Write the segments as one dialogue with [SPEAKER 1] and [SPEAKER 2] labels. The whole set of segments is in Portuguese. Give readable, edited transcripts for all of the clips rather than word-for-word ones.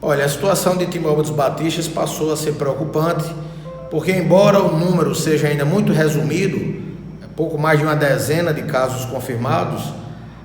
[SPEAKER 1] Olha, a situação de Timóteo dos Batistas passou a ser preocupante, porque embora o número seja ainda muito resumido, pouco mais de uma dezena de casos confirmados,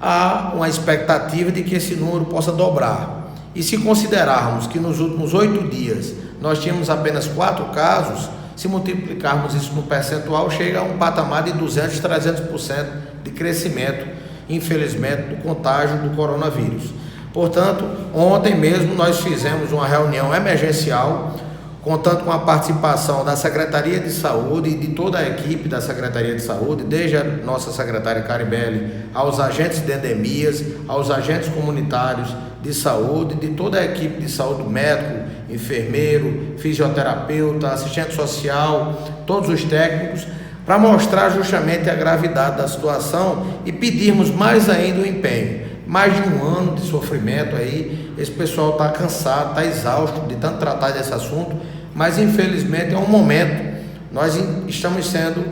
[SPEAKER 1] há uma expectativa de que esse número possa dobrar. E se considerarmos que nos últimos 8 dias nós tínhamos apenas 4 casos, se multiplicarmos isso no percentual, chega a um patamar de 200%, 300% de crescimento, infelizmente, do contágio do coronavírus. Portanto, ontem mesmo nós fizemos uma reunião emergencial, contando com a participação da Secretaria de Saúde e de toda a equipe da Secretaria de Saúde, desde a nossa secretária Caribele, aos agentes de endemias, aos agentes comunitários de saúde, de toda a equipe de saúde, médico, enfermeiro, fisioterapeuta, assistente social, todos os técnicos, para mostrar justamente a gravidade da situação e pedirmos mais ainda o empenho. Mais de um ano de sofrimento aí, esse pessoal está cansado, está exausto de tanto tratar desse assunto, mas infelizmente é um momento, nós estamos sendo,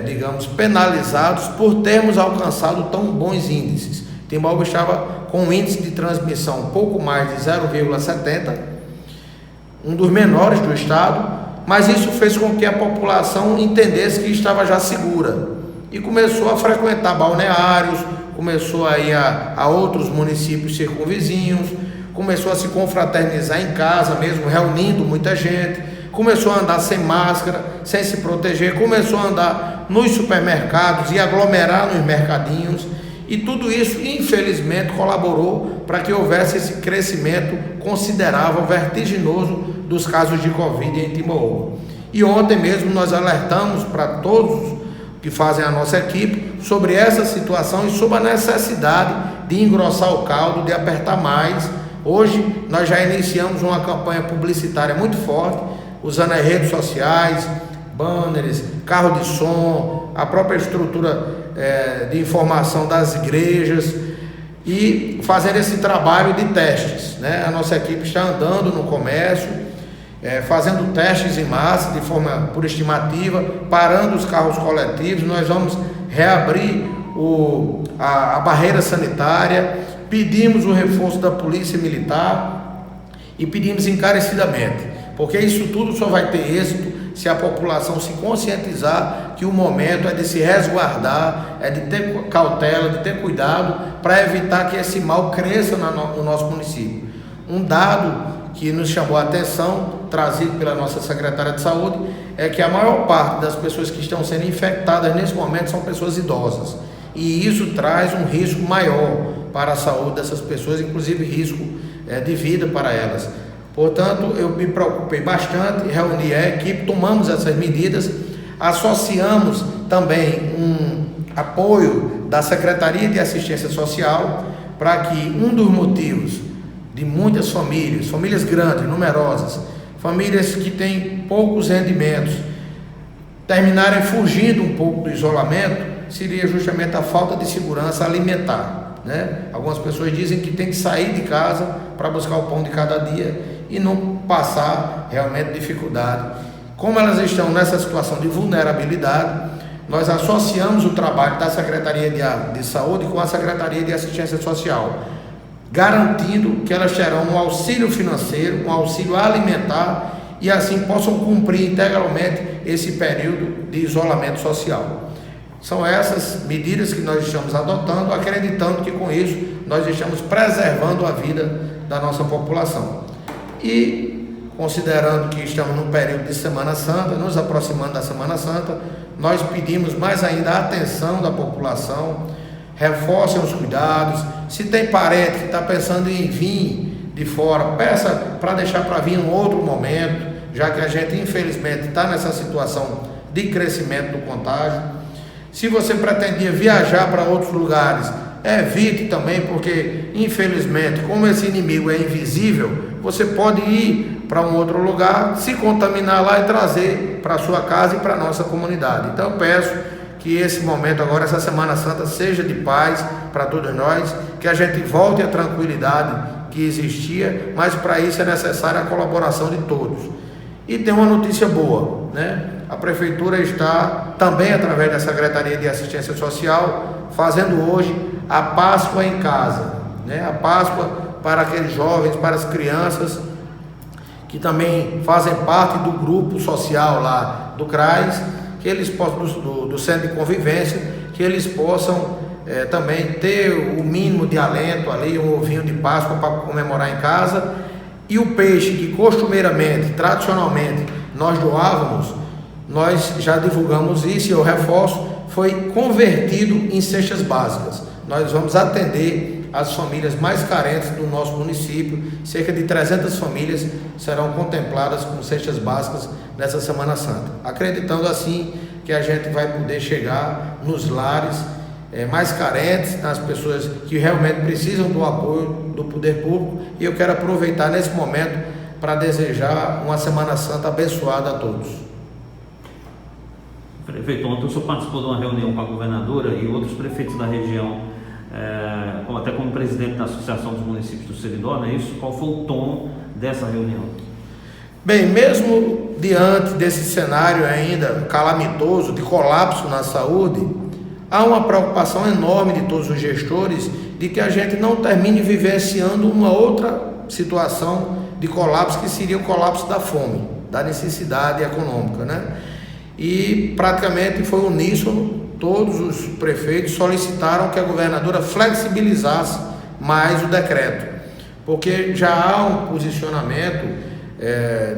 [SPEAKER 1] digamos, penalizados por termos alcançado tão bons índices. Timóteo estava com um índice de transmissão um pouco mais de 0,70, um dos menores do estado, mas isso fez com que a população entendesse que estava já segura e começou a frequentar balneários, começou a ir a outros municípios circunvizinhos, começou a se confraternizar em casa mesmo, reunindo muita gente, começou a andar sem máscara, sem se proteger, começou a andar nos supermercados e aglomerar nos mercadinhos, e tudo isso infelizmente colaborou para que houvesse esse crescimento considerável, vertiginoso dos casos de Covid em Timor. E ontem mesmo nós alertamos para todos que fazem a nossa equipe sobre essa situação e sobre a necessidade de engrossar o caldo, de apertar mais. Hoje nós já iniciamos uma campanha publicitária muito forte, usando as redes sociais, banners, carro de som, a própria estrutura de informação das igrejas e fazendo esse trabalho de testes, né? A nossa equipe está andando no comércio, fazendo testes em massa, de forma por estimativa, parando os carros coletivos. Nós vamos reabrir a barreira sanitária, pedimos o reforço da polícia militar e pedimos encarecidamente, porque isso tudo só vai ter êxito se a população se conscientizar que o momento é de se resguardar, é de ter cautela, de ter cuidado para evitar que esse mal cresça no nosso município. Um dado que nos chamou a atenção, trazido pela nossa secretária de saúde, é que a maior parte das pessoas que estão sendo infectadas nesse momento são pessoas idosas, e isso traz um risco maior para a saúde dessas pessoas, inclusive risco de vida para elas. Portanto, eu me preocupei bastante, reuni a equipe, tomamos essas medidas, associamos também um apoio da Secretaria de Assistência Social, para que um dos motivos de muitas famílias grandes, numerosas, famílias que têm poucos rendimentos, terminarem fugindo um pouco do isolamento, seria justamente a falta de segurança alimentar, né? Algumas pessoas dizem que tem que sair de casa para buscar o pão de cada dia e não passar realmente dificuldade. Como elas estão nessa situação de vulnerabilidade, nós associamos o trabalho da Secretaria de Saúde com a Secretaria de Assistência Social, garantindo que elas terão um auxílio financeiro, um auxílio alimentar e assim possam cumprir integralmente esse período de isolamento social. São essas medidas que nós estamos adotando, acreditando que com isso nós estamos preservando a vida da nossa população. E considerando que estamos num período de Semana Santa, nos aproximando da Semana Santa, nós pedimos mais ainda a atenção da população, reforcem os cuidados. Se tem parente que está pensando em vir de fora, peça para deixar para vir em um outro momento, já que a gente infelizmente está nessa situação de crescimento do contágio. Se você pretendia viajar para outros lugares, evite também, porque infelizmente, como esse inimigo é invisível, você pode ir para um outro lugar, se contaminar lá e trazer para a sua casa e para a nossa comunidade. Então eu peço que esse momento agora, essa Semana Santa, seja de paz para todos nós, que a gente volte à tranquilidade que existia, mas para isso é necessária a colaboração de todos. E tem uma notícia boa, né? A Prefeitura está também, através da Secretaria de Assistência Social, fazendo hoje a Páscoa em casa, né? A Páscoa para aqueles jovens, para as crianças que também fazem parte do grupo social lá do CRAS, que eles possam, do centro de convivência, que eles possam também ter o mínimo de alento ali, um ovinho de Páscoa para comemorar em casa. E o peixe que costumeiramente, tradicionalmente, nós doávamos, nós já divulgamos isso e eu reforço, foi convertido em cestas básicas. Nós vamos atender as famílias mais carentes do nosso município, cerca de 300 famílias serão contempladas com cestas básicas nessa Semana Santa, acreditando assim que a gente vai poder chegar nos lares mais carentes, nas pessoas que realmente precisam do apoio do poder público. E eu quero aproveitar nesse momento para desejar uma Semana Santa abençoada a todos.
[SPEAKER 2] Prefeito, ontem o senhor participou de uma reunião com a governadora e outros prefeitos da região, até como presidente da Associação dos Municípios do Seridó, não é isso? Qual foi o tom dessa reunião?
[SPEAKER 1] Bem, mesmo diante desse cenário ainda calamitoso de colapso na saúde, há uma preocupação enorme de todos os gestores de que a gente não termine vivenciando uma outra situação de colapso, que seria o colapso da fome, da necessidade econômica, né? E praticamente foi uníssono, todos os prefeitos solicitaram que a governadora flexibilizasse mais o decreto, porque já há um posicionamento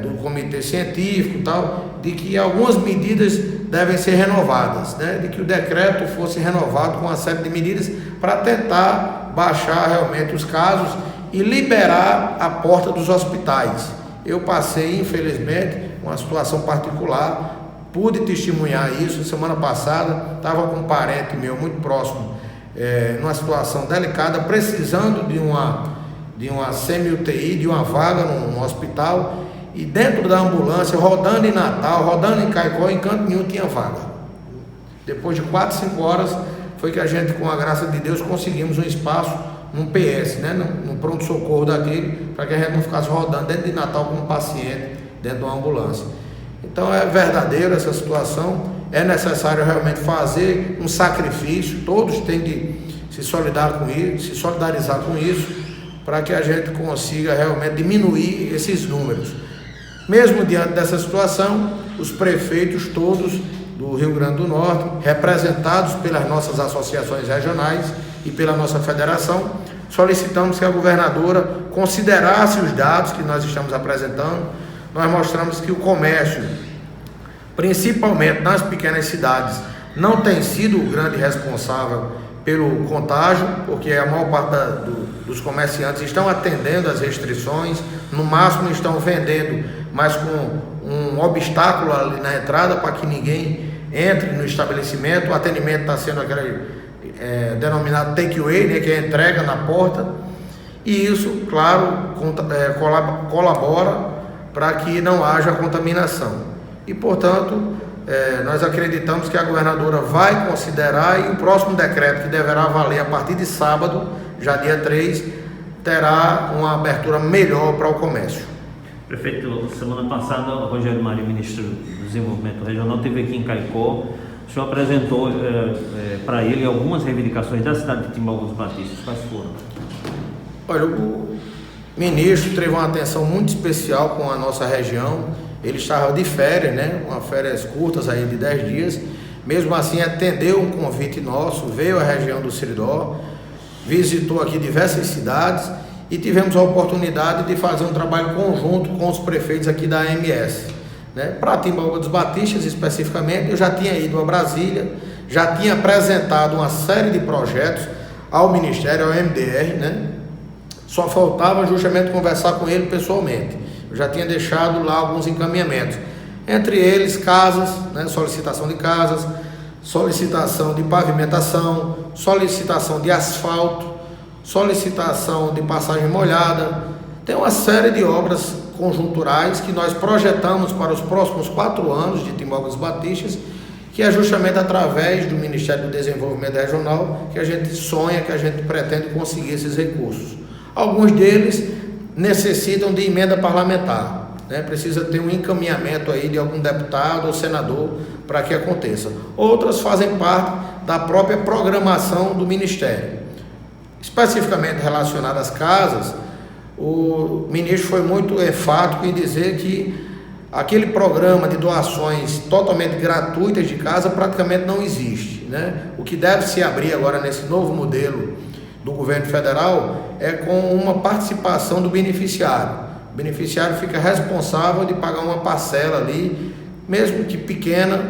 [SPEAKER 1] do comitê científico e tal, de que algumas medidas devem ser renovadas, né? De que o decreto fosse renovado com uma série de medidas para tentar baixar realmente os casos e liberar a porta dos hospitais. Eu passei, infelizmente, uma situação particular, pude testemunhar isso. Semana passada estava com um parente meu muito próximo, numa situação delicada, precisando de uma semi-UTI, de uma vaga no hospital, e dentro da ambulância, rodando em Natal, rodando em Caicó, em canto nenhum tinha vaga. Depois de 4, 5 horas, foi que a gente, com a graça de Deus, conseguimos um espaço num PS, né, no pronto-socorro daquele, para que a gente não ficasse rodando dentro de Natal com um paciente, dentro de uma ambulância. Então é verdadeira essa situação, é necessário realmente fazer um sacrifício, todos têm que se solidarizar com isso, para que a gente consiga realmente diminuir esses números. Mesmo diante dessa situação, os prefeitos todos do Rio Grande do Norte, representados pelas nossas associações regionais e pela nossa federação, solicitamos que a governadora considerasse os dados que nós estamos apresentando. Nós mostramos que o comércio, principalmente nas pequenas cidades, não tem sido o grande responsável pelo contágio, porque a maior parte dos comerciantes estão atendendo às restrições, no máximo estão vendendo, mas com um obstáculo ali na entrada para que ninguém entre no estabelecimento. O atendimento está sendo aquele denominado take-away, né, que é a entrega na porta, e isso, claro, colabora para que não haja contaminação. E, portanto, nós acreditamos que a governadora vai considerar, e o próximo decreto, que deverá valer a partir de sábado, já dia 3, terá uma abertura melhor para o comércio.
[SPEAKER 2] Prefeito, semana passada, o Rogério Marinho, ministro do Desenvolvimento Regional, esteve aqui em Caicó. O senhor apresentou para ele algumas reivindicações da cidade de Timbaúba dos Batistas. Quais foram?
[SPEAKER 1] Olha, o ministro teve uma atenção muito especial com a nossa região. Ele estava de férias, né? Uma férias curtas aí de 10 dias. Mesmo assim, atendeu um convite nosso, veio à região do Seridó, visitou aqui diversas cidades e tivemos a oportunidade de fazer um trabalho conjunto com os prefeitos aqui da AMS, né? Para Timbaúba dos Batistas, especificamente, eu já tinha ido a Brasília, já tinha apresentado uma série de projetos ao Ministério, ao MDR, né? Só faltava justamente conversar com ele pessoalmente. Eu já tinha deixado lá alguns encaminhamentos, entre eles casas, né? Solicitação de casas, solicitação de pavimentação, solicitação de asfalto, solicitação de passagem molhada. Tem uma série de obras conjunturais que nós projetamos para os próximos 4 anos de Timbaúba dos Batistas, que é justamente através do Ministério do Desenvolvimento Regional que a gente sonha, que a gente pretende conseguir esses recursos. Alguns deles necessitam de emenda parlamentar, né? Precisa ter um encaminhamento aí de algum deputado ou senador para que aconteça. Outras fazem parte da própria programação do Ministério. Especificamente relacionadas às casas, o ministro foi muito enfático em dizer que aquele programa de doações totalmente gratuitas de casa praticamente não existe, né? O que deve se abrir agora nesse novo modelo do governo federal é com uma participação do beneficiário. O beneficiário fica responsável de pagar uma parcela ali, mesmo que pequena,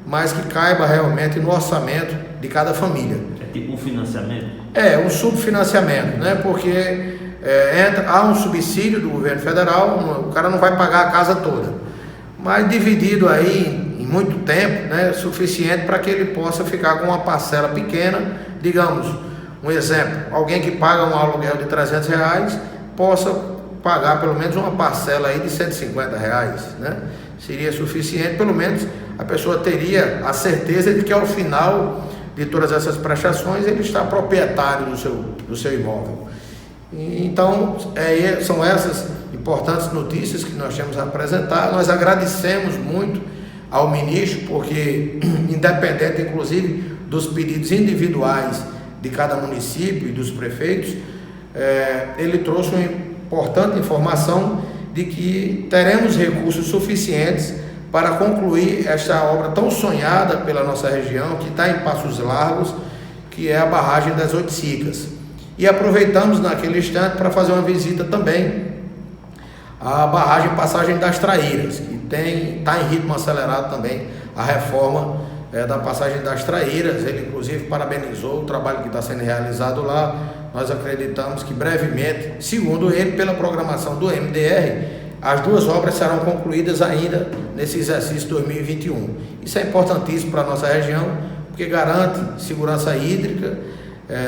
[SPEAKER 1] mas que caiba realmente no orçamento de cada família.
[SPEAKER 2] É tipo um financiamento?
[SPEAKER 1] É, um subfinanciamento, né? Porque há um subsídio do governo federal, o cara não vai pagar a casa toda, mas dividido aí em muito tempo, né? Suficiente para que ele possa ficar com uma parcela pequena, digamos, um exemplo, alguém que paga um aluguel de R$300 possa pagar pelo menos uma parcela aí de R$150, né? Seria suficiente, pelo menos a pessoa teria a certeza de que ao final de todas essas prestações ele está proprietário do seu imóvel. Então, são essas importantes notícias que nós temos a apresentar. Nós agradecemos muito ao ministro, porque independente inclusive dos pedidos individuais de cada município e dos prefeitos, ele trouxe uma importante informação de que teremos recursos suficientes para concluir esta obra tão sonhada pela nossa região, que está em Passos Largos, que é a barragem das Oiticincas. E aproveitamos naquele instante para fazer uma visita também à barragem Passagem das Traíras, que está em ritmo acelerado também a reforma da Passagem das Traíras. Ele inclusive parabenizou o trabalho que está sendo realizado lá. Nós acreditamos que brevemente, segundo ele, pela programação do MDR, as duas obras serão concluídas ainda nesse exercício 2021. Isso é importantíssimo para a nossa região, porque garante segurança hídrica,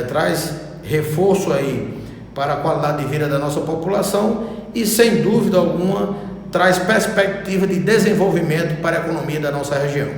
[SPEAKER 1] traz reforço aí para a qualidade de vida da nossa população e, sem dúvida alguma, traz perspectiva de desenvolvimento para a economia da nossa região.